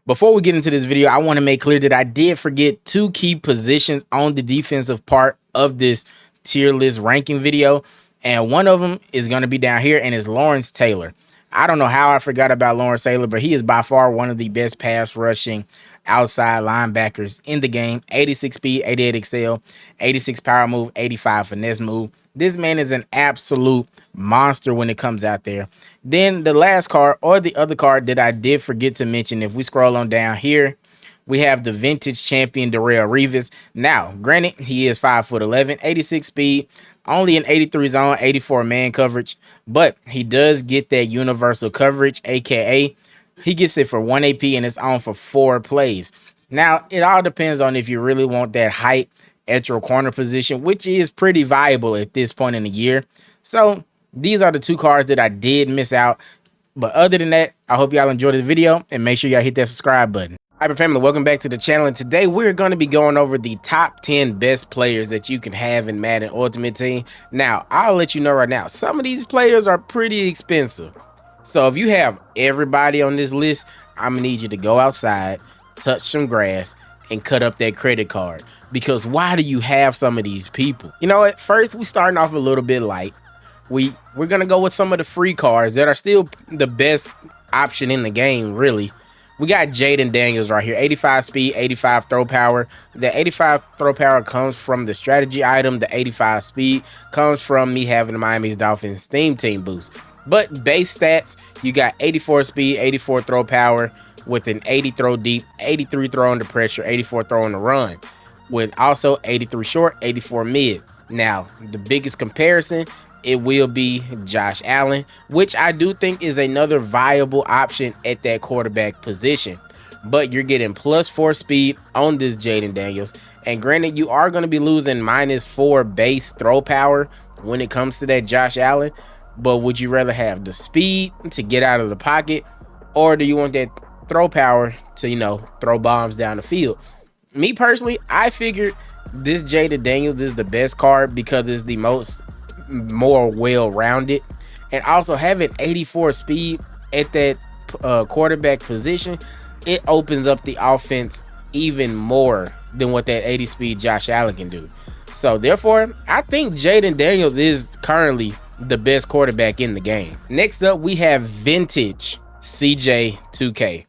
Before we get into this video, I want to make clear that I did forget two key positions on the defensive part of this tier list ranking video. And one of them is going to be down here, and it's Lawrence Taylor. I don't know how I forgot about Lawrence Taylor, but he is by far one of the best pass rushing outside linebackers in the game. 86 speed, 88 excel, 86 power move, 85 finesse move. This man is an absolute monster when it comes out there. Then the last card, or the other card that I did forget to mention, if we scroll on down here, we have the vintage champion Darrelle Revis. Now, granted, he is 5'11", 86 speed, only an 83 zone, 84 man coverage, but he does get that universal coverage, aka he gets it for 1 AP and it's on for 4 plays. Now, it all depends on if you really want that height at your corner position, which is pretty viable at this point in the year. So these are the two cards that I did miss out. But other than that, I hope y'all enjoyed the video and make sure y'all hit that subscribe button. Hybrid family, welcome back to the channel, and today we're going to be going over the top 10 best players that you can have in Madden Ultimate Team. Now, I'll let you know right now, some of these players are pretty expensive. So if you have everybody on this list, I'm going to need you to go outside, touch some grass, and cut up that credit card. Because why do you have some of these people? You know what? First, we starting off a little bit light. We're going to go with some of the free cards that are still the best option in the game, really. We got Jayon Daniels right here, 85 speed, 85 throw power. The 85 throw power comes from the strategy item. The 85 speed comes from me having the Miami Dolphins theme team boost. But base stats, you got 84 speed, 84 throw power with an 80 throw deep, 83 throw under pressure, 84 throw on the run, with also 83 short, 84 mid. Now, the biggest comparison, it will be Josh Allen, which I do think is another viable option at that quarterback position. But you're getting +4 speed on this Jayon Daniels. And granted, you are going to be losing -4 base throw power when it comes to that Josh Allen. But would you rather have the speed to get out of the pocket, or do you want that throw power to, you know, throw bombs down the field? Me personally, I figured this Jayon Daniels is the best card because it's the more well-rounded, and also having 84 speed at that quarterback position, it opens up the offense even more than what that 80 speed Josh Allen can do. So therefore, I think Jayon Daniels is currently the best quarterback in the game. Next up, we have vintage CJ2K.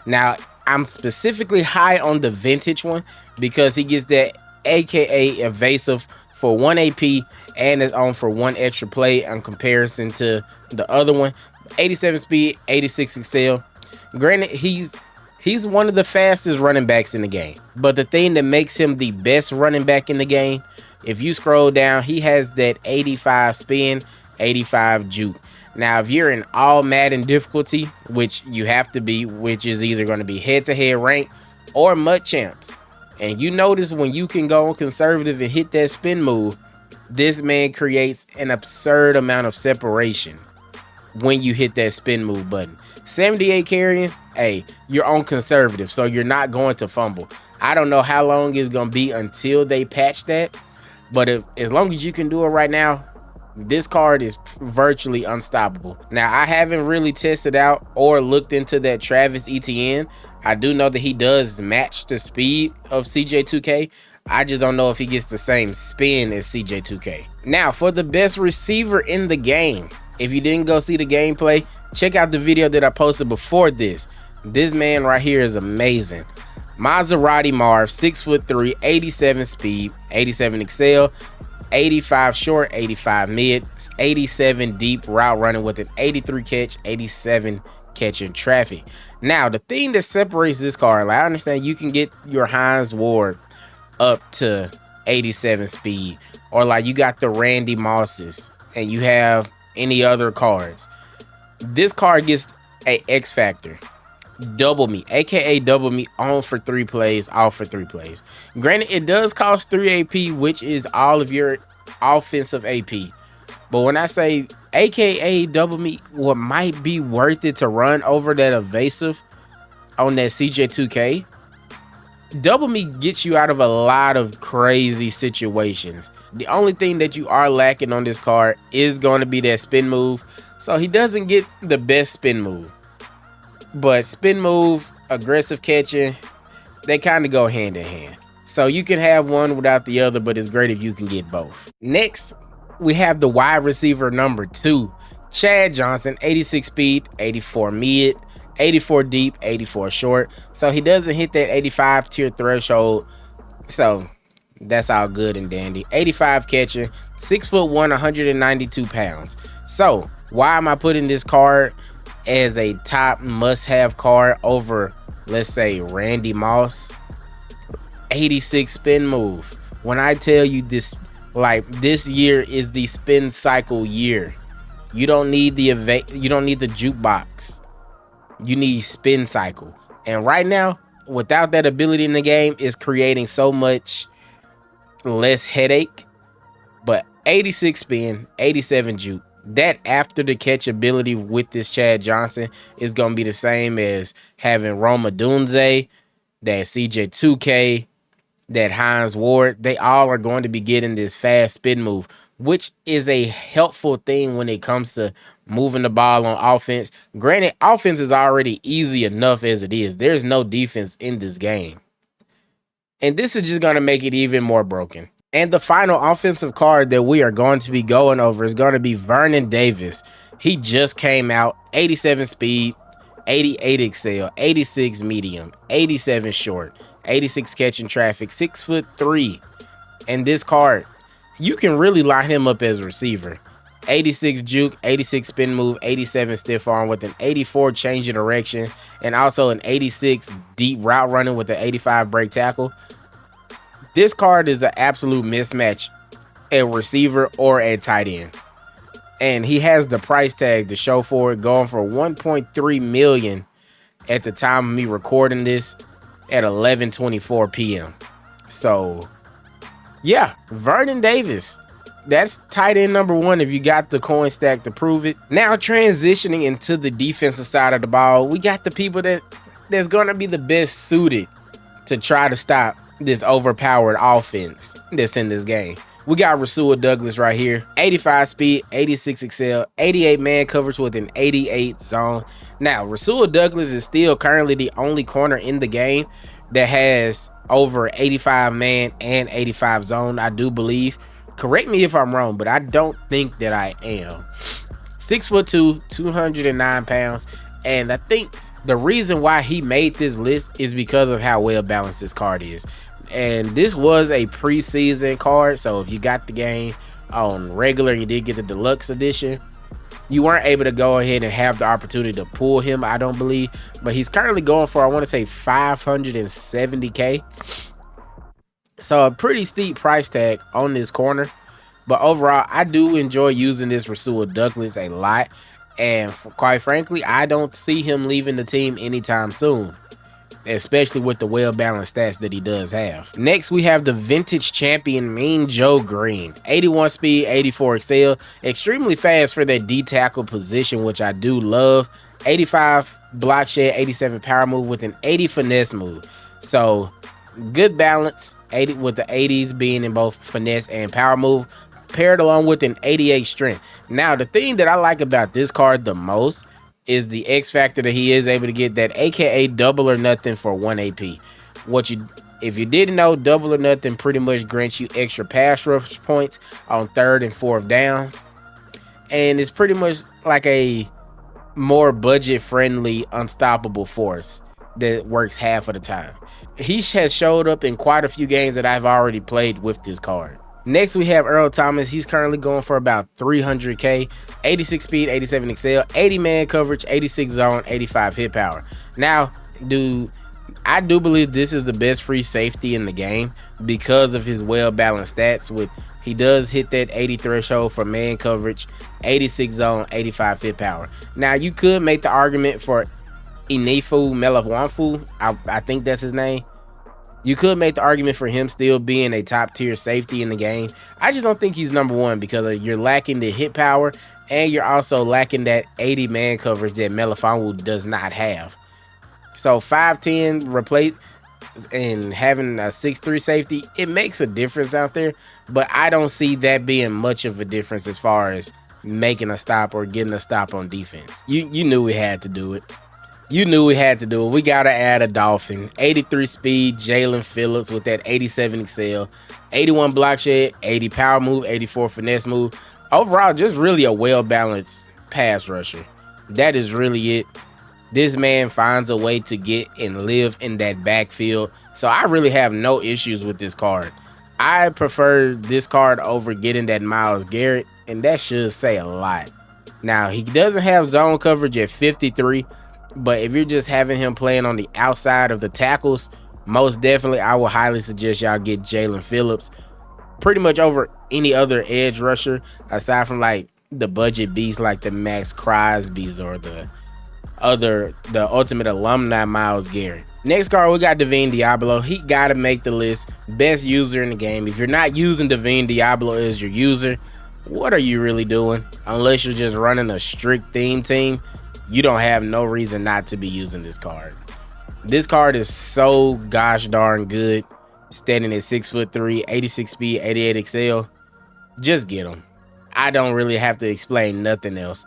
Now, I'm specifically high on the vintage one because he gets that aka evasive for 1 AP and is on for 1 extra play in comparison to the other one. 87 speed, 86 excel. Granted, he's one of the fastest running backs in the game, but the thing that makes him the best running back in the game, if you scroll down, he has that 85 spin, 85 juke. Now, if you're in all Madden difficulty, which you have to be, which is either going to be head-to-head rank or mud champs, and you notice when you can go on conservative and hit that spin move, this man creates an absurd amount of separation when you hit that spin move button. 78 carrying, hey, you're on conservative, so you're not going to fumble. I don't know how long it's going to be until they patch that, but as long as you can do it right now, this card is virtually unstoppable. Now, I haven't really tested out or looked into that Travis Etienne. I do know that he does match the speed of CJ2K. I just don't know if he gets the same spin as CJ2K. Now, for the best receiver in the game, if you didn't go see the gameplay, check out the video that I posted before this. This man right here is amazing. Maserati Marv, 6'3", 87 speed, 87 excel, 85 short, 85 mid, 87 deep route running with an 83 catch, 87 catch in traffic. Now, the thing that separates this card, like, I understand you can get your Hines Ward up to 87 speed, or like you got the Randy Mosses and you have any other cards. This card gets a X factor. Double me, aka double me, on for 3 plays, off for 3 plays. Granted, it does cost 3 AP, which is all of your offensive AP. But when I say aka double me, what might be worth it to run over that evasive on that CJ2K, double me gets you out of a lot of crazy situations. The only thing that you are lacking on this card is going to be that spin move. So he doesn't get the best spin move. But spin move aggressive catching, they kind of go hand in hand. So you can have one without the other, but it's great if you can get both. Next, we have the wide receiver number 2, Chad Johnson, 86 speed, 84 mid, 84 deep, 84 short. So he doesn't hit that 85 tier threshold. So that's all good and dandy. 85 catching, 6'1", 192 pounds. So why am I putting this card as a top must-have card over, let's say, Randy Moss? 86 spin move. When I tell you this, like, this year is the spin cycle year. You don't need the jukebox. You need spin cycle. And right now, without that ability in the game, is creating so much less headache. But 86 spin, 87 juke. That after the catch ability with this Chad Johnson is going to be the same as having Roma Dunze, that CJ2K, that Hines Ward. They all are going to be getting this fast spin move, which is a helpful thing when it comes to moving the ball on offense. Granted, offense is already easy enough as it is. There's no defense in this game. And this is just going to make it even more broken. And the final offensive card that we are going to be going over is going to be Vernon Davis. He just came out, 87 speed, 88 excel, 86 medium, 87 short, 86 catching traffic, 6'3". And this card, you can really line him up as a receiver. 86 juke, 86 spin move, 87 stiff arm with an 84 change of direction, and also an 86 deep route running with an 85 break tackle. This card is an absolute mismatch at receiver or at tight end. And he has the price tag to show for it, going for $1.3 million at the time of me recording this at 11:24 p.m. So, yeah, Vernon Davis. That's tight end number 1 if you got the coin stack to prove it. Now, transitioning into the defensive side of the ball, we got the people that's going to be the best suited to try to stop this overpowered offense that's in this game. We got Rua Douglas right here, 85 speed, 86 excel, 88 man coverage with an 88 zone. Now, Rua Douglas is still currently the only corner in the game that has over 85 man and 85 zone, I do believe. Correct me if I'm wrong, but I don't think that I am. 6'2", 209 pounds, and I think the reason why he made this list is because of how well balanced this card is. And this was a preseason card, so if you got the game on regular and you did get the deluxe edition, you weren't able to go ahead and have the opportunity to pull him, I don't believe. But he's currently going for, I want to say, $570K. So a pretty steep price tag on this corner. But overall, I do enjoy using this Rua Douglas a lot. And quite frankly, I don't see him leaving the team anytime soon, especially with the well-balanced stats that he does have. Next, we have the vintage champion, Mean Joe Green. 81 speed, 84 excel, extremely fast for that D-tackle position, which I do love. 85 block shed, 87 power move with an 80 finesse move. So, good balance, 80 with the 80s being in both finesse and power move, paired along with an 88 strength. Now, the thing that I like about this card the most is the X factor that he is able to get, that aka double or nothing for 1 AP. If you didn't know, double or nothing pretty much grants you extra pass rush points on 3rd and 4th downs, and it's pretty much like a more budget friendly unstoppable force that works half of the time. He has showed up in quite a few games that I've already played with this card. Next, we have Earl Thomas. He's currently going for about 300K, 86 speed, 87 excel, 80 man coverage, 86 zone, 85 hit power. Now, I do believe this is the best free safety in the game because of his well-balanced stats. He does hit that 80 threshold for man coverage, 86 zone, 85 hit power. Now, you could make the argument for Inefu Melifonwu, I think that's his name. You could make the argument for him still being a top tier safety in the game. I just don't think he's number 1 because you're lacking the hit power and you're also lacking that 80 man coverage that Melifonwu does not have. So 5'10" replace and having a 6'3" safety, it makes a difference out there, but I don't see that being much of a difference as far as making a stop or getting a stop on defense. You knew we had to do it. You knew we had to do it. We gotta add a Dolphin. 83 speed, Jayon Phillips with that 87 excel, 81 block shed, 80 power move, 84 finesse move. Overall, just really a well-balanced pass rusher. That is really it. This man finds a way to get and live in that backfield. So I really have no issues with this card. I prefer this card over getting that Myles Garrett, and that should say a lot. Now, he doesn't have zone coverage at 53, but if you're just having him playing on the outside of the tackles, most definitely I will highly suggest y'all get Jayon Phillips pretty much over any other edge rusher aside from like the budget beasts like the Max Crosby's or the ultimate alumni Myles Garrett. Next card, we got Dee Diablo. He gotta make the list. Best user in the game. If you're not using Dee Diablo as your user, what are you really doing? Unless you're just running a strict theme team, you don't have no reason not to be using this card. This card is so gosh darn good. Standing at 6'3", 86 speed, 88 excel. Just get him. I don't really have to explain nothing else.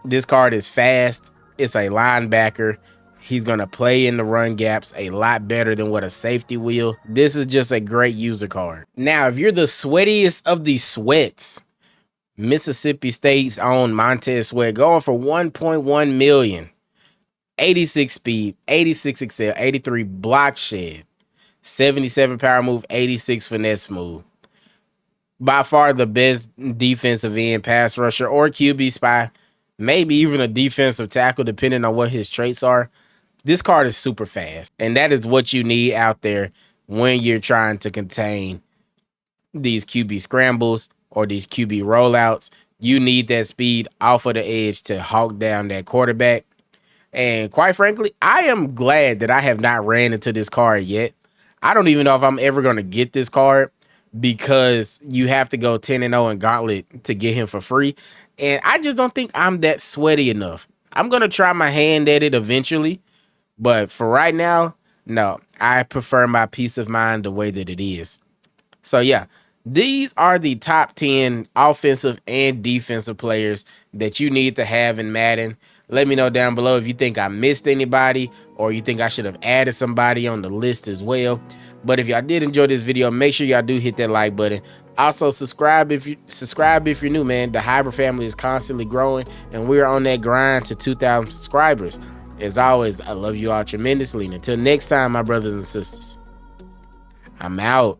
This card is fast. It's a linebacker. He's going to play in the run gaps a lot better than what a safety will. This is just a great user card. Now, if you're the sweatiest of the sweats, Mississippi State's own Montez Sweat going for $1.1 million. 86 speed, 86 excel, 83 block shed, 77 power move, 86 finesse move. By far the best defensive end pass rusher or QB spy, maybe even a defensive tackle depending on what his traits are. This card is super fast, and that is what you need out there when you're trying to contain these QB scrambles or these QB rollouts. You need that speed off of the edge to hawk down that quarterback. And quite frankly, I am glad that I have not ran into this card yet. I don't even know if I'm ever going to get this card because you have to go 10-0 in Gauntlet to get him for free. And I just don't think I'm that sweaty enough. I'm going to try my hand at it eventually. But for right now, no, I prefer my peace of mind the way that it is. So yeah, these are the top 10 offensive and defensive players that you need to have in Madden. Let me know down below if you think I missed anybody or you think I should have added somebody on the list as well. But if y'all did enjoy this video, make sure y'all do hit that like button. Also, subscribe if you're new, man. The Hybrid family is constantly growing, and we're on that grind to 2,000 subscribers. As always, I love you all tremendously. And until next time, my brothers and sisters, I'm out.